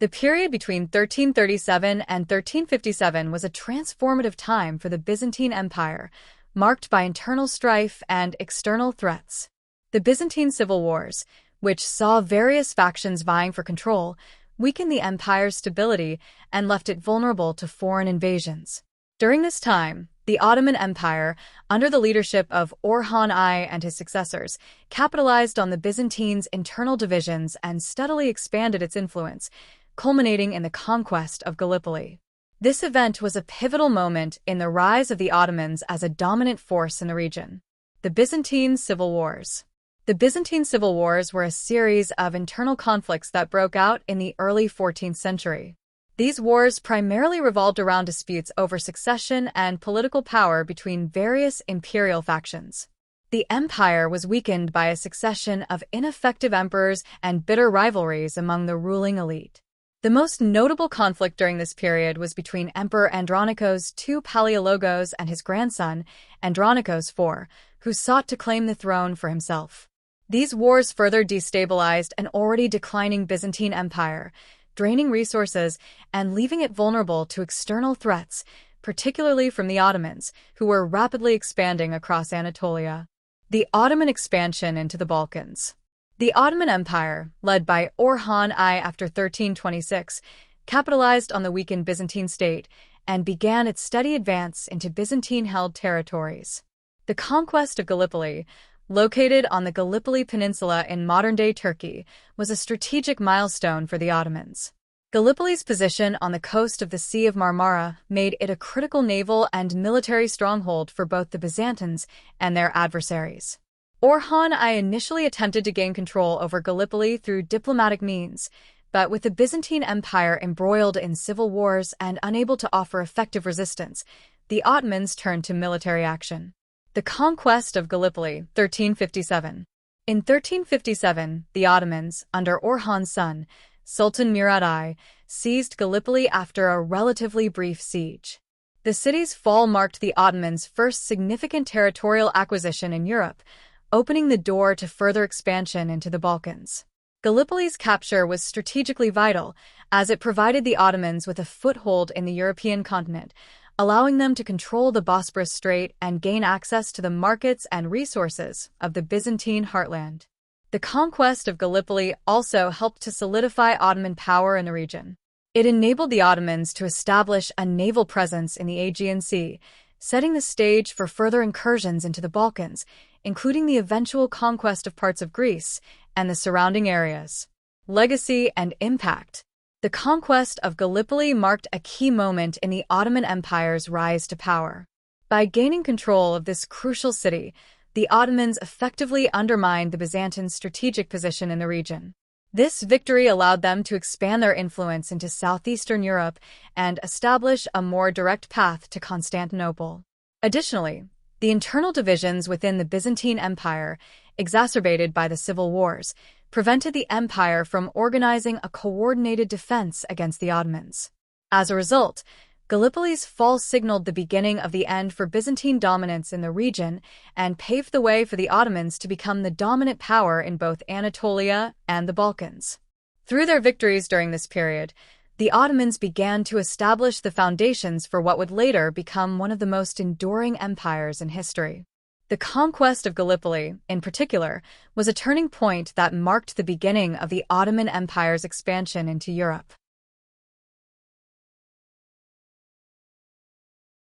The period between 1337 and 1357 was a transformative time for the Byzantine Empire, marked by internal strife and external threats. The Byzantine Civil Wars, which saw various factions vying for control, weakened the empire's stability and left it vulnerable to foreign invasions. During this time, the Ottoman Empire, under the leadership of Orhan I and his successors, capitalized on the Byzantines' internal divisions and steadily expanded its influence, culminating in the conquest of Gallipoli. This event was a pivotal moment in the rise of the Ottomans as a dominant force in the region. The Byzantine Civil Wars. The Byzantine Civil Wars were a series of internal conflicts that broke out in the early 14th century. These wars primarily revolved around disputes over succession and political power between various imperial factions. The empire was weakened by a succession of ineffective emperors and bitter rivalries among the ruling elite. The most notable conflict during this period was between Emperor Andronikos II Palaiologos and his grandson, Andronikos IV, who sought to claim the throne for himself. These wars further destabilized an already declining Byzantine empire, draining resources and leaving it vulnerable to external threats, particularly from the Ottomans, who were rapidly expanding across Anatolia. The Ottoman expansion into the Balkans. The Ottoman Empire, led by Orhan I after 1326, capitalized on the weakened Byzantine state and began its steady advance into Byzantine-held territories. The conquest of Gallipoli, located on the Gallipoli Peninsula in modern-day Turkey, was a strategic milestone for the Ottomans. Gallipoli's position on the coast of the Sea of Marmara made it a critical naval and military stronghold for both the Byzantines and their adversaries. Orhan I initially attempted to gain control over Gallipoli through diplomatic means, but with the Byzantine Empire embroiled in civil wars and unable to offer effective resistance, the Ottomans turned to military action. The Conquest of Gallipoli, 1357. In 1357, the Ottomans, under Orhan's son, Sultan Murad I, seized Gallipoli after a relatively brief siege. The city's fall marked the Ottomans' first significant territorial acquisition in Europe, opening the door to further expansion into the Balkans. Gallipoli's capture was strategically vital, as it provided the Ottomans with a foothold in the European continent, allowing them to control the Bosporus Strait and gain access to the markets and resources of the Byzantine heartland. The conquest of Gallipoli also helped to solidify Ottoman power in the region. It enabled the Ottomans to establish a naval presence in the Aegean Sea, setting the stage for further incursions into the Balkans, including the eventual conquest of parts of Greece and the surrounding areas. Legacy and impact. The conquest of Gallipoli marked a key moment in the Ottoman Empire's rise to power. By gaining control of this crucial city, the Ottomans effectively undermined the Byzantines' strategic position in the region. This victory allowed them to expand their influence into southeastern Europe and establish a more direct path to Constantinople. Additionally, the internal divisions within the Byzantine Empire, exacerbated by the civil wars, prevented the empire from organizing a coordinated defense against the Ottomans. As a result, Gallipoli's fall signaled the beginning of the end for Byzantine dominance in the region and paved the way for the Ottomans to become the dominant power in both Anatolia and the Balkans. Through their victories during this period, the Ottomans began to establish the foundations for what would later become one of the most enduring empires in history. The conquest of Gallipoli, in particular, was a turning point that marked the beginning of the Ottoman Empire's expansion into Europe.